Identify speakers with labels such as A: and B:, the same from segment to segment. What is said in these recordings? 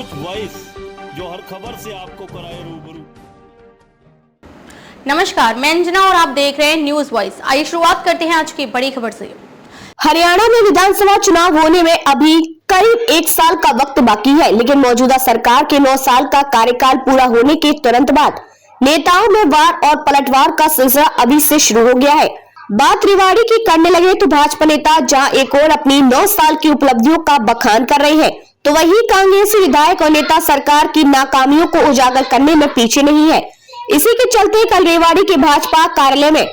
A: News voice, जो हर खबर से आपको कराए रूबरू।
B: नमस्कार, मैं अंजना और आप देख रहे हैं न्यूज वॉइस। आइए शुरुआत करते हैं आज की बड़ी खबर से।
C: हरियाणा में विधानसभा चुनाव होने में अभी करीब 1 साल का वक्त बाकी है, लेकिन मौजूदा सरकार के 9 साल का कार्यकाल पूरा होने के तुरंत बाद नेताओं में वार और पलटवार का सिलसिला अभी से शुरू हो गया है। बात रेवाड़ी की करने लगे तो भाजपा नेता जहां एक और अपनी 9 साल की उपलब्धियों का बखान कर रहे हैं, तो वहीं कांग्रेसी विधायक और नेता सरकार की नाकामियों को उजागर करने में पीछे नहीं है। इसी के चलते कल रेवाड़ी के भाजपा कार्यालय में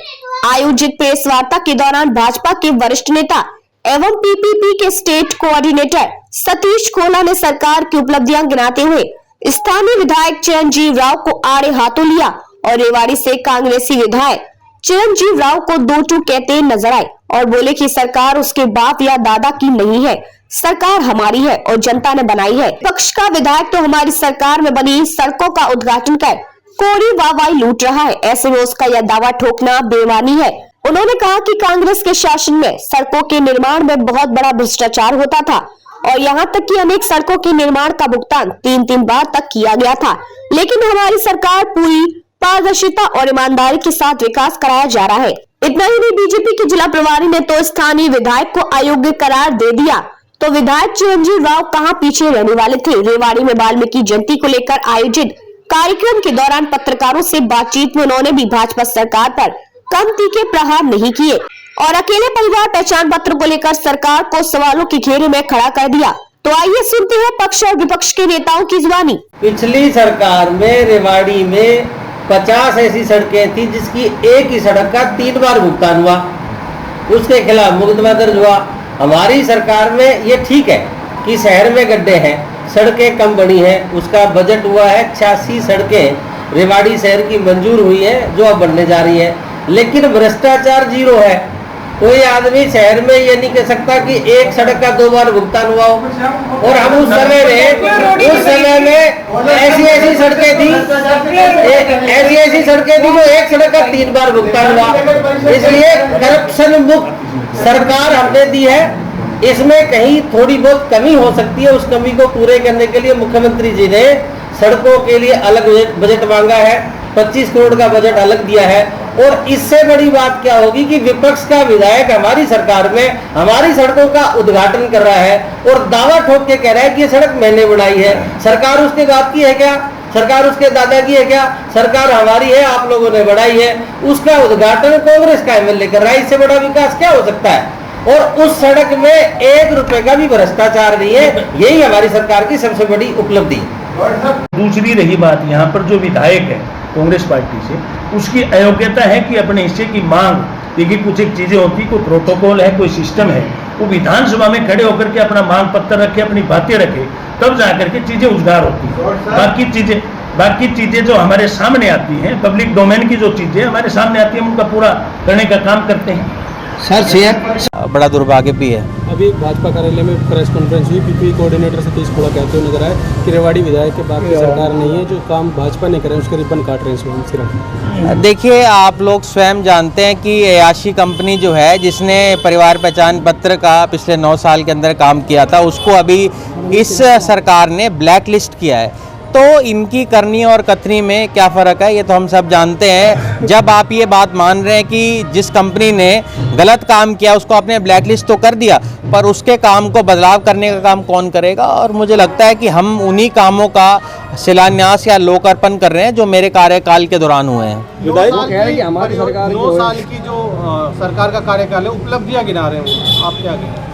C: आयोजित प्रेस वार्ता के दौरान भाजपा के वरिष्ठ नेता एवं पीपीपी के स्टेट कोऑर्डिनेटर सतीश खोला ने सरकार की उपलब्धियां गिनाते हुए स्थानीय विधायक चिरंजीव राव को आड़े हाथों लिया और रेवाड़ी से कांग्रेसी विधायक चिरंजीव राव को दो टूक कहते नजर आए और बोले कि सरकार उसके बाप या दादा की नहीं है, सरकार हमारी है और जनता ने बनाई है। पक्ष का विधायक तो हमारी सरकार में बनी सड़कों का उद्घाटन कर कोरी वाहवाही लूट रहा है, ऐसे में उसका यह दावा ठोकना बेईमानी है। उन्होंने कहा कि कांग्रेस के शासन में सड़कों के निर्माण में बहुत बड़ा भ्रष्टाचार होता था और यहाँ तक कि अनेक सड़कों के निर्माण का भुगतान 3-3 बार तक किया गया था, लेकिन हमारी सरकार पूरी पारदर्शिता और ईमानदारी के साथ विकास कराया जा रहा है। इतना ही नहीं, बीजेपी के जिला प्रभारी ने तो स्थानीय विधायक को अयोग्य करार दे दिया, तो विधायक चिरंजीव राव कहाँ पीछे रहने वाले थे। रेवाड़ी में वाल्मीकि जयंती को लेकर आयोजित कार्यक्रम के दौरान पत्रकारों से बातचीत में उन्होंने भी भाजपा सरकार पर कम तीखे प्रहार नहीं किए और अकेले परिवार पहचान पत्र को लेकर सरकार को सवालों के घेरे में खड़ा कर दिया। तो आइए सुनते हैं पक्ष और विपक्ष के नेताओं की जुबानी।
D: पिछली सरकार में रेवाड़ी में 50 ऐसी सड़कें थी जिसकी एक ही सड़क का 3 बार भुगतान हुआ, उसके खिलाफ मुकदमा दर्ज हुआ। हमारी सरकार में ये ठीक है कि शहर में गड्ढे हैं, सड़कें कम बनी हैं, उसका बजट हुआ है 86 सड़कें रेवाड़ी शहर की मंजूर हुई है जो अब बनने जा रही है, लेकिन भ्रष्टाचार 0 है। कोई आदमी शहर में ये नहीं कह सकता कि एक सड़क का 2 बार भुगतान हुआ हो। और हम उस समय में ऐसी सड़कें थी जो एक सड़क का 3 बार भुगतान हुआ। इसलिए करप्शन मुक्त सरकार हमने दी है। इसमें कहीं थोड़ी बहुत कमी हो सकती है, उस कमी को पूरे करने के लिए मुख्यमंत्री जी ने सड़कों के लिए अलग बजट मांगा है, 25 करोड़ का बजट अलग दिया है। और इससे बड़ी बात क्या होगी कि विपक्ष का विधायक हमारी सरकार में हमारी सड़कों का उद्घाटन कर रहा है और दावा ठोक के कह रहा है कि ये सड़क मैंने बनाई है। सरकार उसके बाप की है क्या? सरकार उसके दादा की है क्या? सरकार हमारी है, आप लोगों ने बढ़ाई है। उसका उद्घाटन कांग्रेस का एमएलए कर रहा है। इससे बड़ा विकास क्या हो सकता है? और उस सड़क में 1 रुपए का भी भ्रष्टाचार नहीं है। यही हमारी सरकार की सबसे बड़ी उपलब्धि है।
E: दूसरी रही बात, यहाँ पर जो विधायक है कांग्रेस पार्टी से, उसकी अयोग्यता है कि अपने हिस्से की मांग, देखिए कुछ एक चीजें होती, कोई प्रोटोकॉल है, कोई सिस्टम है, वो विधानसभा में खड़े होकर के अपना मांग पत्र रखे, अपनी बातें रखे, तब जाकर के चीजें उजगार होती है। बाकी चीजें जो हमारे सामने आती हैं, पब्लिक डोमेन की जो चीजें हमारे सामने आती हैं, उनका पूरा करने का काम करते हैं।
D: सर बड़ा दुर्भाग्य भी है।
F: अभी भाजपा कार्यालय में प्रेस कॉन्फ्रेंस हुई, पीपी कोऑर्डिनेटर सतीश खोला कहते हुए नजर आए कि रेवाड़ी विधायक के बाप की सरकार नहीं है, जो काम भाजपा ने करे उसके रिबन काट रहे हैं।
D: देखिए, आप लोग स्वयं जानते हैं कि अयाशी कंपनी जो है, जिसने परिवार पहचान पत्र का पिछले 9 साल के अंदर काम किया था, उसको अभी इस सरकार ने ब्लैक लिस्ट किया है। तो इनकी करनी और कथनी में क्या फ़र्क है, ये तो हम सब जानते हैं। जब आप ये बात मान रहे हैं कि जिस कंपनी ने गलत काम किया उसको आपने ब्लैक लिस्ट तो कर दिया, पर उसके काम को बदलाव करने का काम कौन करेगा? और मुझे लगता है कि हम उन्हीं कामों का शिलान्यास या लोकार्पण कर रहे हैं जो मेरे कार्यकाल के दौरान हुए हैं।
F: विधायक कह रहे हैं कि हमारी सरकार 9 साल की जो सरकार का कार्यकाल है, उपलब्धियां गिना रहे हैं, आप क्या कहें?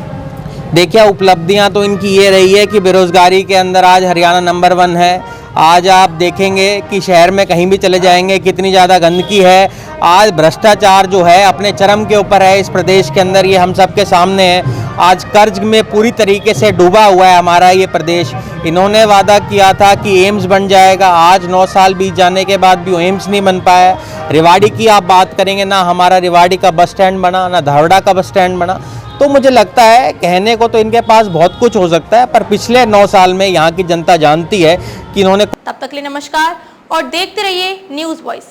D: देखिए, उपलब्धियां तो इनकी ये रही है कि बेरोजगारी के अंदर आज हरियाणा नंबर 1 है। आज आप देखेंगे कि शहर में कहीं भी चले जाएंगे कितनी ज़्यादा गंदगी है। आज भ्रष्टाचार जो है अपने चरम के ऊपर है इस प्रदेश के अंदर, ये हम सब के सामने है। आज कर्ज में पूरी तरीके से डूबा हुआ है हमारा ये प्रदेश। इन्होंने वादा किया था कि एम्स बन जाएगा, आज 9 साल बीत जाने के बाद भी वो एम्स नहीं बन पाया। रेवाड़ी की आप बात करेंगे, ना हमारा रेवाड़ी का बस स्टैंड बना, ना धावड़ा का बस स्टैंड बना। तो मुझे लगता है कहने को तो इनके पास बहुत कुछ हो सकता है, पर पिछले 9 साल में यहाँ की जनता जानती है कि इन्होंने।
B: तब तक के लिए नमस्कार और देखते रहिए न्यूज वॉइस।